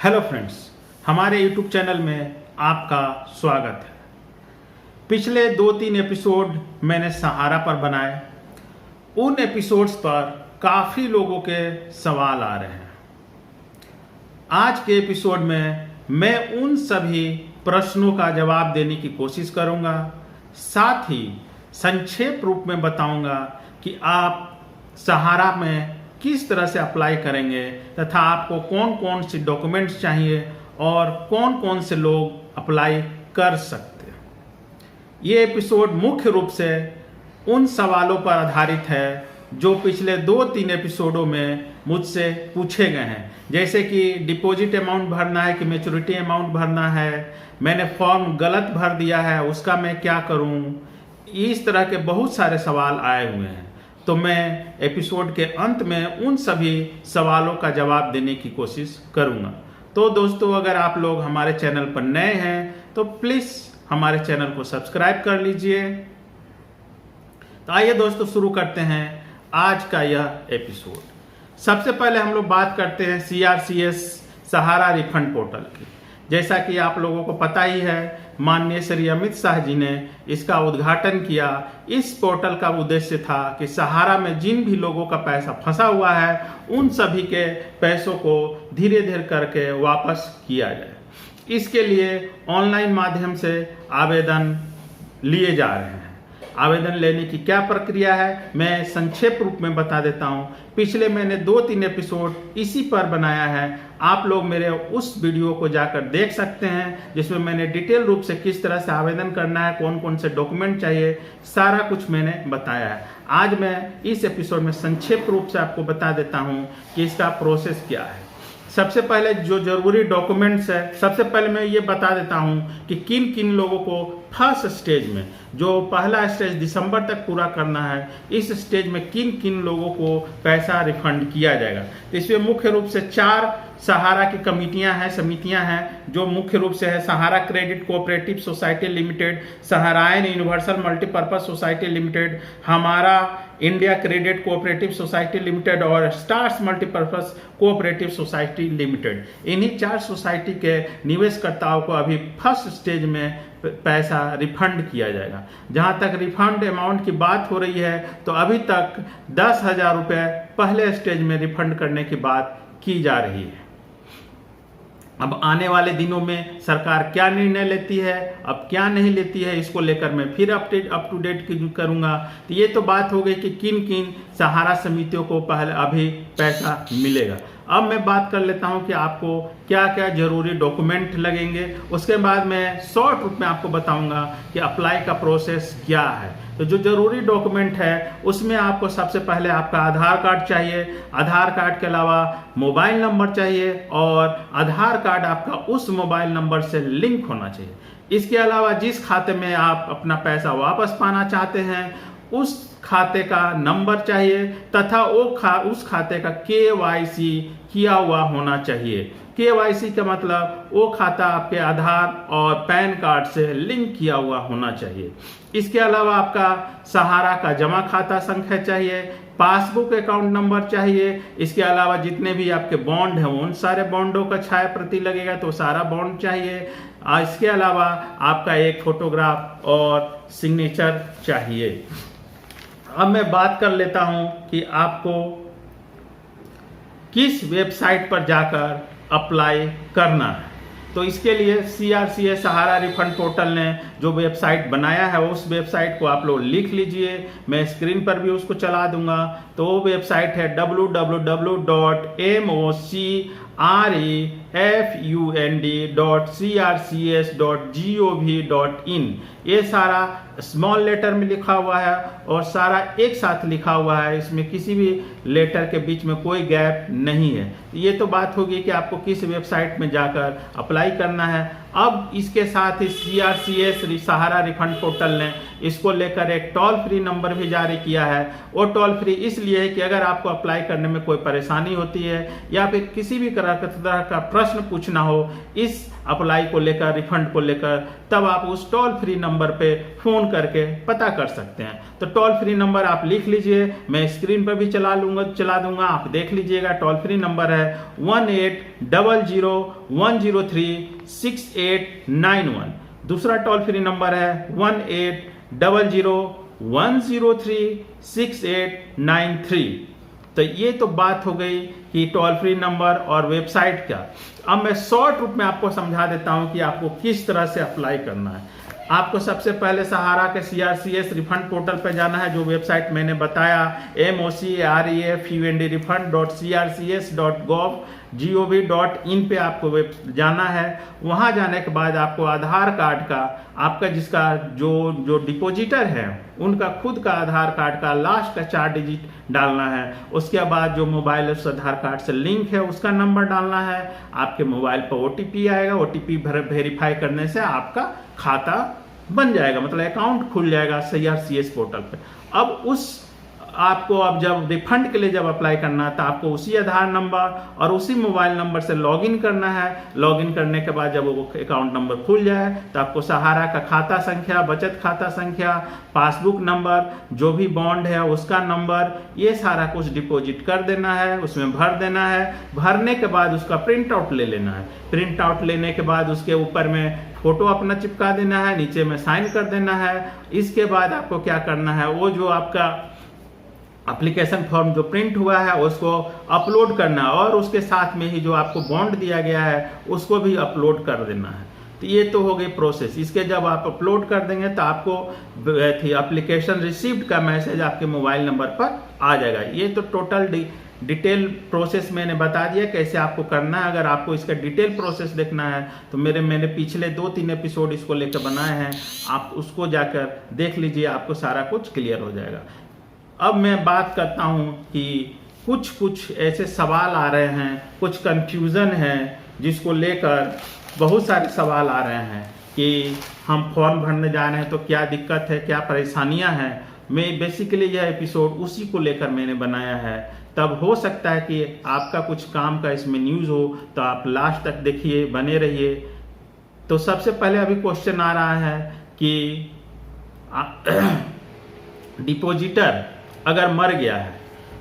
Hello friends, हमारे YouTube channel में आपका स्वागत है। पिछले 2-3 एपिसोड मैंने सहारा पर बनाए। उन एपिसोड्स पर काफ़ी लोगों के सवाल आ रहे हैं। आज के एपिसोड में मैं उन सभी प्रश्नों का जवाब देने की कोशिश करूंगा। साथ ही संक्षेप रूप में बताऊंगा कि आप सहारा में किस तरह से अप्लाई करेंगे तथा आपको कौन कौन से डॉक्यूमेंट्स चाहिए और कौन कौन से लोग अप्लाई कर सकते हैं। ये एपिसोड मुख्य रूप से उन सवालों पर आधारित है जो पिछले 2-3 एपिसोडों में मुझसे पूछे गए हैं, जैसे कि डिपॉजिट अमाउंट भरना है कि मैच्योरिटी अमाउंट भरना है, मैंने फॉर्म गलत भर दिया है उसका मैं क्या करूं। इस तरह के बहुत सारे सवाल आए हुए हैं, तो मैं एपिसोड के अंत में उन सभी सवालों का जवाब देने की कोशिश करूंगा। तो दोस्तों, अगर आप लोग हमारे चैनल पर नए हैं तो प्लीज़ हमारे चैनल को सब्सक्राइब कर लीजिए। तो आइए दोस्तों, शुरू करते हैं आज का यह एपिसोड। सबसे पहले हम लोग बात करते हैं CRCS सहारा रिफंड पोर्टल की। जैसा कि आप लोगों को पता ही है, माननीय श्री अमित शाह जी ने इसका उद्घाटन किया। इस पोर्टल का उद्देश्य था कि सहारा में जिन भी लोगों का पैसा फंसा हुआ है उन सभी के पैसों को धीरे धीरे करके वापस किया जाए। इसके लिए ऑनलाइन माध्यम से आवेदन लिए जा रहे हैं। आवेदन लेने की क्या प्रक्रिया है मैं संक्षेप रूप में बता देता हूं। पिछले मैंने 2-3 एपिसोड इसी पर बनाया है। आप लोग मेरे उस वीडियो को जाकर देख सकते हैं जिसमें मैंने डिटेल रूप से किस तरह से आवेदन करना है, कौन कौन से डॉक्यूमेंट चाहिए, सारा कुछ मैंने बताया है। आज मैं इस एपिसोड में संक्षेप रूप से आपको बता देता हूं कि इसका प्रोसेस क्या है। सबसे पहले जो जरूरी डॉक्यूमेंट्स है, सबसे पहले मैं ये बता देता हूं कि किन किन लोगों को फर्स्ट स्टेज में, जो पहला स्टेज दिसंबर तक पूरा करना है, इस स्टेज में किन किन लोगों को पैसा रिफंड किया जाएगा। तो इसमें मुख्य रूप से 4 सहारा की समितियां हैं जो मुख्य रूप से है Sahara credit cooperative society limited, Saharayan universal multipurpose society limited, Hamara India credit cooperative society limited और stars multipurpose cooperative society limited. इन्हीं 4 सोसाइटी के निवेशकर्ताओं को अभी फर्स्ट स्टेज में पैसा रिफंड किया जाएगा। जहां तक रिफंड अमाउंट की बात हो रही है तो अभी तक 10,000 रुपये पहले स्टेज में रिफंड करने की बात की जा रही है। अब आने वाले दिनों में सरकार क्या निर्णय लेती है, अब क्या नहीं लेती है, इसको लेकर मैं फिर अप टू डेट करूंगा। तो ये तो बात हो गई कि किन किन सहारा समितियों को पहले अभी पैसा मिलेगा। अब मैं बात कर लेता हूं कि आपको क्या क्या जरूरी डॉक्यूमेंट लगेंगे। उसके बाद मैं शॉर्ट रूप में आपको बताऊंगा कि अप्लाई का प्रोसेस क्या है। तो जो जरूरी डॉक्यूमेंट है उसमें आपको सबसे पहले आपका आधार कार्ड चाहिए। आधार कार्ड के अलावा मोबाइल नंबर चाहिए और आधार कार्ड आपका उस मोबाइल नंबर से लिंक होना चाहिए। इसके अलावा जिस खाते में आप अपना पैसा वापस पाना चाहते हैं उस खाते का नंबर चाहिए तथा उस खाते का KYC किया हुआ होना चाहिए। KYC का मतलब वो खाता आपके आधार और पैन कार्ड से लिंक किया हुआ होना चाहिए। इसके अलावा आपका सहारा का जमा खाता संख्या चाहिए, पासबुक अकाउंट नंबर चाहिए। इसके अलावा जितने भी आपके बॉन्ड हैं उन सारे बॉन्डों का छाया प्रति लगेगा तो सारा बॉन्ड चाहिए। इसके अलावा आपका एक फोटोग्राफ और सिग्नेचर चाहिए। अब मैं बात कर लेता हूं कि आपको किस वेबसाइट पर जाकर अप्लाई करना है। तो इसके लिए CRCS सहारा रिफंड पोर्टल ने जो वेबसाइट बनाया है उस वेबसाइट को आप लोग लिख लीजिए। मैं स्क्रीन पर भी उसको चला दूंगा। तो वो वेबसाइट है www.mocrefund.crcs.gov.in। ये सारा स्मॉल लेटर में लिखा हुआ है और सारा एक साथ लिखा हुआ है, इसमें किसी भी लेटर के बीच में कोई गैप नहीं है। ये तो बात होगी कि आपको किस वेबसाइट में जाकर अप्लाई करना है। अब इसके साथ ही CRCS सहारा रिफंड पोर्टल ने इसको लेकर एक टोल फ्री नंबर भी जारी किया है। वो टोल फ्री इसलिए है कि अगर आपको अप्लाई करने में कोई परेशानी होती है या फिर किसी भी तरह का प्रश्न पूछना हो इस अप्लाई को लेकर, रिफंड को लेकर, तब आप उस टोल फ्री नंबर पे फोन करके पता कर सकते हैं। तो टोल फ्री नंबर आप लिख लीजिए, मैं स्क्रीन पर भी चला दूंगा, आप देख लीजिएगा। टोल फ्री नंबर है 1800-103-6891। दूसरा टोल फ्री नंबर है 1800-103-6893। तो ये तो बात हो गई कि टोल फ्री नंबर और वेबसाइट का। अब मैं शॉर्ट रूप में आपको समझा देता हूं कि आपको किस तरह से अप्लाई करना है। आपको सबसे पहले सहारा के CRCS रिफंड पोर्टल पर जाना है, जो वेबसाइट मैंने बताया mocrefund.crcs.gov.in पे आपको जाना है। वहां जाने के बाद आपको आधार कार्ड का, आपका जिसका जो डिपोजिटर है उनका खुद का आधार कार्ड का लास्ट का 4 डिजिट डालना है। उसके बाद जो मोबाइल उस आधार कार्ड से लिंक है उसका नंबर डालना है। आपके मोबाइल पर OTP आएगा, OTP वेरीफाई करने से आपका खाता बन जाएगा, मतलब अकाउंट खुल जाएगा CRCS पोर्टल पे। अब जब रिफंड के लिए जब अप्लाई करना है तो आपको उसी आधार नंबर और उसी मोबाइल नंबर से लॉगिन करना है। लॉगिन करने के बाद जब वो अकाउंट नंबर खुल जाए तो आपको सहारा का खाता संख्या, बचत खाता संख्या, पासबुक नंबर, जो भी बॉन्ड है उसका नंबर, ये सारा कुछ डिपॉजिट कर देना है, उसमें भर देना है। भरने के बाद उसका प्रिंट आउट ले लेना है। प्रिंट आउट लेने के बाद उसके ऊपर में फोटो अपना चिपका देना है, नीचे में साइन कर देना है। इसके बाद आपको क्या करना है, वो जो आपका एप्लीकेशन फॉर्म जो प्रिंट हुआ है उसको अपलोड करना है और उसके साथ में ही जो आपको बॉन्ड दिया गया है उसको भी अपलोड कर देना है। तो ये तो हो गई प्रोसेस। इसके जब आप अपलोड कर देंगे तो आपको एप्लीकेशन रिसीव्ड का मैसेज आपके मोबाइल नंबर पर आ जाएगा। ये तो टोटल डिटेल प्रोसेस मैंने बता दिया कैसे आपको करना है। अगर आपको इसका डिटेल प्रोसेस देखना है तो मैंने पिछले 2-3 एपिसोड इसको लेकर बनाए हैं, आप उसको जाकर देख लीजिए, आपको सारा कुछ क्लियर हो जाएगा। अब मैं बात करता हूं कि कुछ ऐसे सवाल आ रहे हैं, कुछ कंफ्यूजन है जिसको लेकर बहुत सारे सवाल आ रहे हैं कि हम फॉर्म भरने जा रहे हैं तो क्या दिक्कत है, क्या परेशानियां हैं। मैं बेसिकली यह एपिसोड उसी को लेकर मैंने बनाया है। तब हो सकता है कि आपका कुछ काम का इसमें न्यूज़ हो, तो आप लास्ट तक देखिए, बने रहिए। तो सबसे पहले अभी क्वेश्चन आ रहा है कि डिपॉजिटर अगर मर गया है,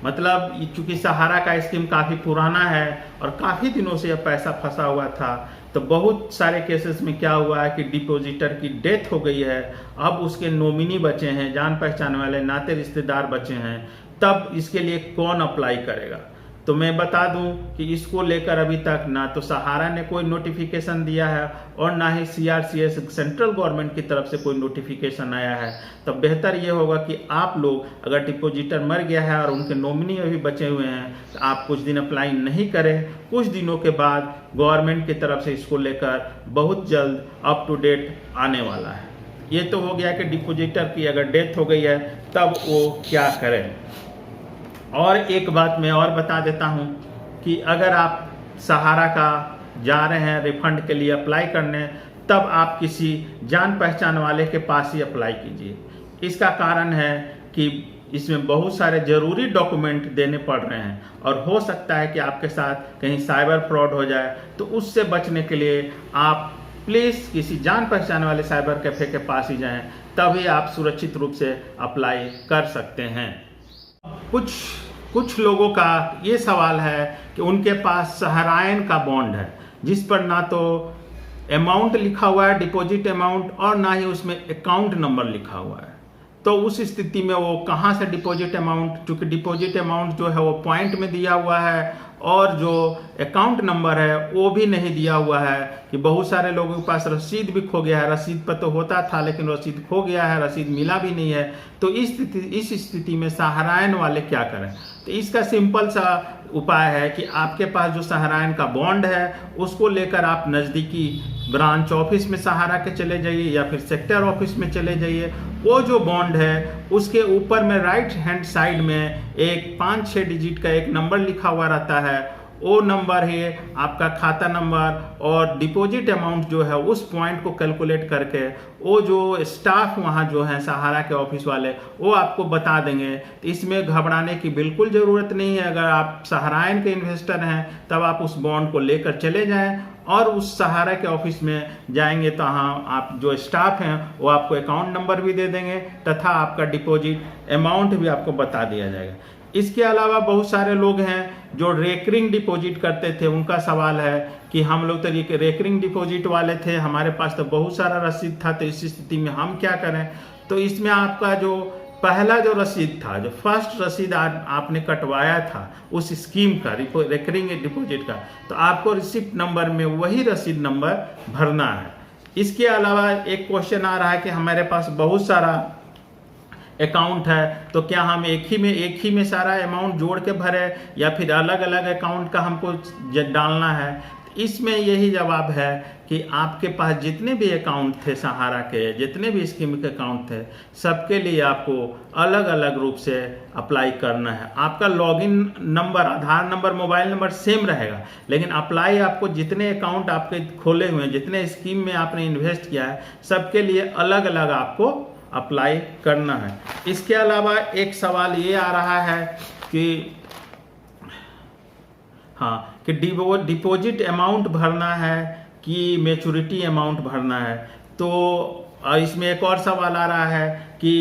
मतलब चूंकि सहारा का स्कीम काफ़ी पुराना है और काफ़ी दिनों से यह पैसा फंसा हुआ था, तो बहुत सारे केसेस में क्या हुआ है कि डिपॉजिटर की डेथ हो गई है, अब उसके नॉमिनी बचे हैं, जान पहचान वाले नाते रिश्तेदार बचे हैं, तब इसके लिए कौन अप्लाई करेगा। तो मैं बता दूं कि इसको लेकर अभी तक ना तो सहारा ने कोई नोटिफिकेशन दिया है और ना ही CRCS सेंट्रल गवर्नमेंट की तरफ से कोई नोटिफिकेशन आया है। तब बेहतर ये होगा कि आप लोग, अगर डिपॉजिटर मर गया है और उनके नॉमिनी अभी बचे हुए हैं, तो आप कुछ दिन अप्लाई नहीं करें। कुछ दिनों के बाद गवर्नमेंट की तरफ से इसको लेकर बहुत जल्द अप टू डेट आने वाला है। ये तो हो गया कि डिपॉजिटर की अगर डेथ हो गई है तब वो क्या करें। और एक बात मैं और बता देता हूं कि अगर आप सहारा का जा रहे हैं रिफंड के लिए अप्लाई करने, तब आप किसी जान पहचान वाले के पास ही अप्लाई कीजिए। इसका कारण है कि इसमें बहुत सारे ज़रूरी डॉक्यूमेंट देने पड़ रहे हैं और हो सकता है कि आपके साथ कहीं साइबर फ्रॉड हो जाए। तो उससे बचने के लिए आप प्लीज़ किसी जान पहचान वाले साइबर कैफे के पास ही जाएं, तभी आप सुरक्षित रूप से अप्लाई कर सकते हैं। कुछ लोगों का ये सवाल है कि उनके पास सहरायन का बॉन्ड है जिस पर ना तो अमाउंट लिखा हुआ है, डिपॉजिट अमाउंट, और ना ही उसमें अकाउंट नंबर लिखा हुआ है। तो उस स्थिति में वो कहाँ से डिपॉजिट अमाउंट, क्योंकि डिपॉजिट अमाउंट जो है वो पॉइंट में दिया हुआ है और जो अकाउंट नंबर है वो भी नहीं दिया हुआ है। कि बहुत सारे लोगों के पास रसीद भी खो गया है, रसीद पर तो होता था लेकिन रसीद खो गया है, रसीद मिला भी नहीं है। तो इस स्थिति में सहरायन वाले क्या करें। तो इसका सिंपल सा उपाय है कि आपके पास जो सहरायन का बॉन्ड है उसको लेकर आप नज़दीकी ब्रांच ऑफिस में सहारा के चले जाइए या फिर सेक्टर ऑफिस में चले जाइए। वो जो बॉन्ड है उसके ऊपर में राइट हैंड साइड में एक 5-6 डिजिट का एक नंबर लिखा हुआ रहता है, वो नंबर है आपका खाता नंबर और डिपॉजिट अमाउंट जो है उस पॉइंट को कैलकुलेट करके वो जो स्टाफ वहाँ जो है सहारा के ऑफिस वाले वो आपको बता देंगे। तो इसमें घबराने की बिल्कुल ज़रूरत नहीं है। अगर आप सहारायन के इन्वेस्टर हैं तब आप उस बॉन्ड को लेकर चले जाएं और उस सहारा के ऑफिस में जाएंगे तो हाँ आप जो स्टाफ हैं वो आपको अकाउंट नंबर भी दे देंगे तथा आपका डिपॉजिट अमाउंट भी आपको बता दिया जाएगा। इसके अलावा बहुत सारे लोग हैं जो रेकरिंग डिपॉजिट करते थे, उनका सवाल है कि हम लोग तो रेकरिंग डिपॉजिट वाले थे, हमारे पास तो बहुत सारा रसीद था, तो इस स्थिति में हम क्या करें। तो इसमें आपका जो पहला जो रसीद था, जो फर्स्ट रसीद आपने कटवाया था उस स्कीम का रेकरिंग डिपॉजिट का, तो आपको रिसिप्ट नंबर में वही रसीद नंबर भरना है। इसके अलावा एक क्वेश्चन आ रहा है कि हमारे पास बहुत सारा अकाउंट है तो क्या हम एक ही में सारा अमाउंट जोड़ के भरे या फिर अलग अलग अकाउंट का हमको डालना है। इसमें यही जवाब है कि आपके पास जितने भी अकाउंट थे सहारा के, जितने भी स्कीम के अकाउंट थे, सबके लिए आपको अलग अलग रूप से अप्लाई करना है। आपका लॉगिन नंबर, आधार नंबर, मोबाइल नंबर सेम रहेगा, लेकिन अप्लाई आपको जितने अकाउंट आपके खोले हुए हैं, जितने स्कीम में आपने इन्वेस्ट किया है, सबके लिए अलग अलग आपको अप्लाई करना है। इसके अलावा एक सवाल ये आ रहा है कि हाँ कि डिपॉजिट अमाउंट भरना है कि मैच्योरिटी अमाउंट भरना है। तो इसमें एक और सवाल आ रहा है कि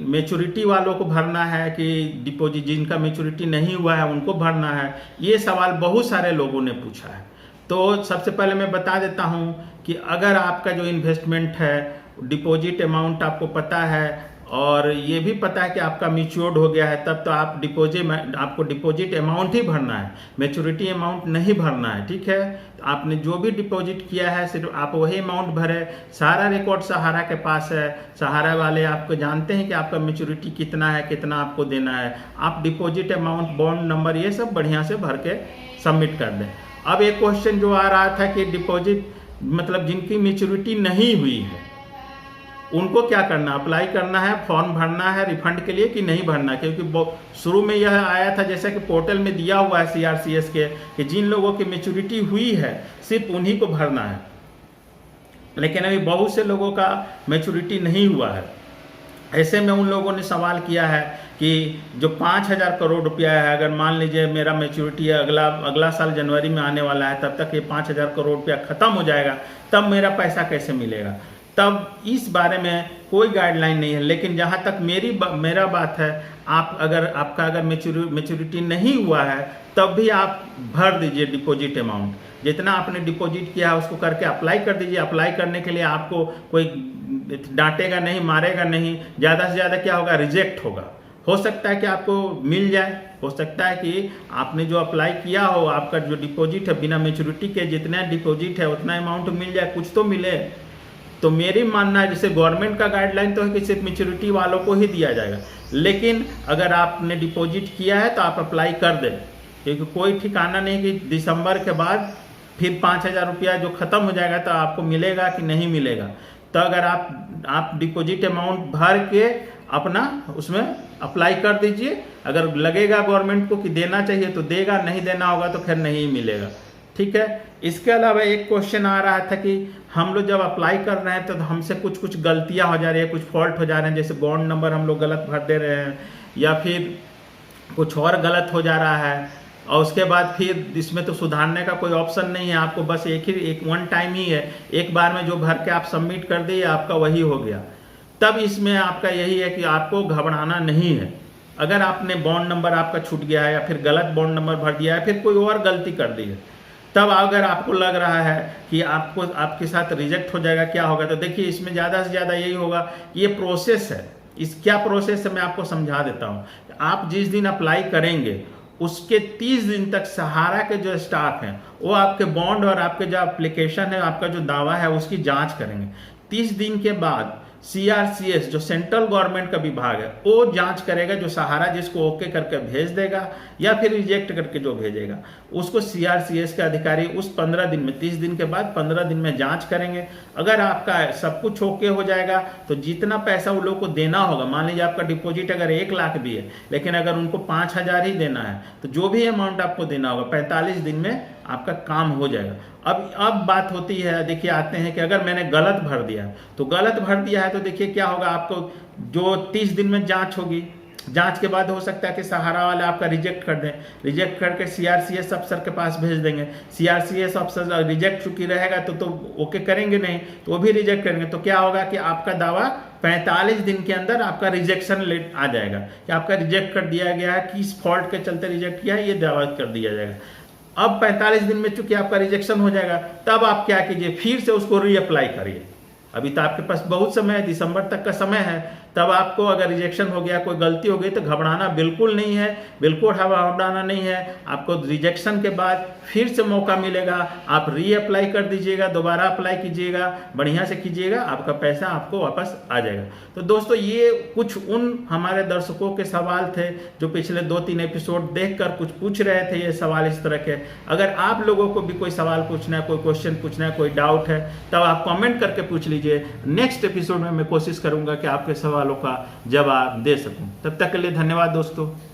मैच्योरिटी वालों को भरना है कि डिपॉजिट जिनका मैच्योरिटी नहीं हुआ है उनको भरना है। ये सवाल बहुत सारे लोगों ने पूछा है। तो सबसे पहले मैं बता देता हूँ कि अगर आपका जो इन्वेस्टमेंट है, डिपॉजिट अमाउंट आपको पता है और ये भी पता है कि आपका मैच्योर्ड हो गया है, तब तो आपको डिपॉजिट अमाउंट ही भरना है, मैच्योरिटी अमाउंट नहीं भरना है। ठीक है, तो आपने जो भी डिपॉजिट किया है सिर्फ आप वही अमाउंट भरे। सारा रिकॉर्ड सहारा के पास है, सहारा वाले आपको जानते हैं कि आपका मैच्योरिटी कितना है, कितना आपको देना है। आप डिपॉजिट अमाउंट, बॉन्ड नंबर, ये सब बढ़िया से भर के सबमिट कर दें। अब एक क्वेश्चन जो आ रहा था कि डिपॉजिट मतलब जिनकी मैच्योरिटी नहीं हुई है उनको क्या करना, अप्लाई करना है, फॉर्म भरना है रिफंड के लिए कि नहीं भरना। क्योंकि शुरू में यह आया था जैसा कि पोर्टल में दिया हुआ है CRCS के कि जिन लोगों की मैच्योरिटी हुई है सिर्फ उन्हीं को भरना है, लेकिन अभी बहुत से लोगों का मैच्योरिटी नहीं हुआ है। ऐसे में उन लोगों ने सवाल किया है कि जो 5,000 करोड़ रुपया है, अगर मान लीजिए मेरा मैच्योरिटी अगला साल जनवरी में आने वाला है, तब तक ये 5,000 करोड़ रुपया खत्म हो जाएगा, तब मेरा पैसा कैसे मिलेगा। तब इस बारे में कोई गाइडलाइन नहीं है। लेकिन जहाँ तक मेरा बात है, आप अगर मैच्योरिटी नहीं हुआ है तब भी आप भर दीजिए डिपॉजिट अमाउंट। जितना आपने डिपॉजिट किया है उसको करके अप्लाई कर दीजिए। अप्लाई करने के लिए आपको कोई डांटेगा नहीं, मारेगा नहीं। ज़्यादा से ज़्यादा क्या होगा, रिजेक्ट होगा। हो सकता है कि आपको मिल जाए, हो सकता है कि आपने जो अप्लाई किया हो, आपका जो डिपॉजिट है बिना मैच्योरिटी के जितना डिपॉजिट है उतना अमाउंट मिल जाए, कुछ तो मिले। तो मेरी मानना है, जैसे गवर्नमेंट का गाइडलाइन तो है कि सिर्फ मैच्योरिटी वालों को ही दिया जाएगा, लेकिन अगर आपने डिपॉजिट किया है तो आप अप्लाई कर दें, क्योंकि कोई ठिकाना नहीं कि दिसंबर के बाद फिर 5,000 रुपया जो ख़त्म हो जाएगा तो आपको मिलेगा कि नहीं मिलेगा। तो अगर आप डिपॉजिट अमाउंट भर के अपना उसमें अप्लाई कर दीजिए। अगर लगेगा गवर्नमेंट को कि देना चाहिए तो देगा, नहीं देना होगा तो फिर नहीं मिलेगा। ठीक है। इसके अलावा एक क्वेश्चन आ रहा था कि हम लोग जब अप्लाई कर रहे हैं तो हमसे कुछ गलतियां हो जा रही है, कुछ फॉल्ट हो जा रहे हैं, जैसे बॉन्ड नंबर हम लोग गलत भर दे रहे हैं या फिर कुछ और गलत हो जा रहा है, और उसके बाद फिर इसमें तो सुधारने का कोई ऑप्शन नहीं है। आपको बस एक वन टाइम ही है, एक बार में जो भर के आप सबमिट कर दिए आपका वही हो गया। तब इसमें आपका यही है कि आपको घबराना नहीं है। अगर आपने बॉन्ड नंबर आपका छूट गया है या फिर गलत बॉन्ड नंबर भर दिया है, फिर कोई और गलती कर दी है, तब अगर आपको लग रहा है कि आपके साथ रिजेक्ट हो जाएगा, क्या होगा, तो देखिए इसमें ज़्यादा से ज़्यादा यही होगा। ये प्रोसेस है, क्या प्रोसेस है मैं आपको समझा देता हूँ। आप जिस दिन अप्लाई करेंगे उसके 30 दिन तक सहारा के जो स्टाफ हैं वो आपके बॉन्ड और आपके जो एप्लीकेशन है, आपका जो दावा है उसकी जांच करेंगे। 30 दिन के बाद CRCS जो सेंट्रल गवर्नमेंट का विभाग है वो जांच करेगा, जो सहारा जिसको ओके करके भेज देगा या फिर रिजेक्ट करके जो भेजेगा उसको CRCS के अधिकारी उस 15 दिन में, 30 दिन के बाद 15 दिन में जांच करेंगे। अगर आपका सब कुछ ओके हो जाएगा तो जितना पैसा उन लोगों को देना होगा, मान लीजिए आपका डिपॉजिट अगर 1 लाख भी है लेकिन अगर उनको 5,000 ही देना है तो जो भी अमाउंट आपको देना होगा 45 दिन में आपका काम हो जाएगा। अब बात होती है, देखिए आते हैं कि अगर मैंने गलत भर दिया तो गलत भर दिया है तो देखिए क्या होगा, आपको जो 30 दिन में जांच होगी, जांच के बाद हो सकता है कि सहारा वाले आपका रिजेक्ट कर दें, रिजेक्ट करके CRCS अफसर के पास भेज देंगे। CRCS अफसर रिजेक्ट चुकी रहेगा तो ओके करेंगे नहीं, तो वो भी रिजेक्ट करेंगे। तो क्या होगा कि आपका दावा 45 दिन के अंदर आपका रिजेक्शन लेट आ जाएगा कि आपका रिजेक्ट कर दिया गया है, किस फॉल्ट के चलते रिजेक्ट किया है ये दावा कर दिया जाएगा। अब 45 दिन में चूंकि आपका रिजेक्शन हो जाएगा, तब आप क्या कीजिए, फिर से उसको रीअप्लाई करिए। अभी तो आपके पास बहुत समय है, दिसंबर तक का समय है। तब आपको अगर रिजेक्शन हो गया, कोई गलती हो गई तो घबराना बिल्कुल नहीं है, बिल्कुल घबराना नहीं है। आपको रिजेक्शन के बाद फिर से मौका मिलेगा, आप रीअप्लाई कर दीजिएगा, दोबारा अप्लाई कीजिएगा, बढ़िया से कीजिएगा, आपका पैसा आपको वापस आ जाएगा। तो दोस्तों ये कुछ उन हमारे दर्शकों के सवाल थे जो पिछले 2-3 एपिसोड देखकर कुछ पूछ रहे थे ये सवाल इस तरह के। अगर आप लोगों को भी कोई सवाल पूछना है, कोई क्वेश्चन पूछना है, कोई डाउट है, तब आप कमेंट करके पूछ लीजिए। नेक्स्ट एपिसोड में मैं कोशिश करूंगा कि आपके सवालों का जवाब दे सकूं। तब तक के लिए धन्यवाद दोस्तों।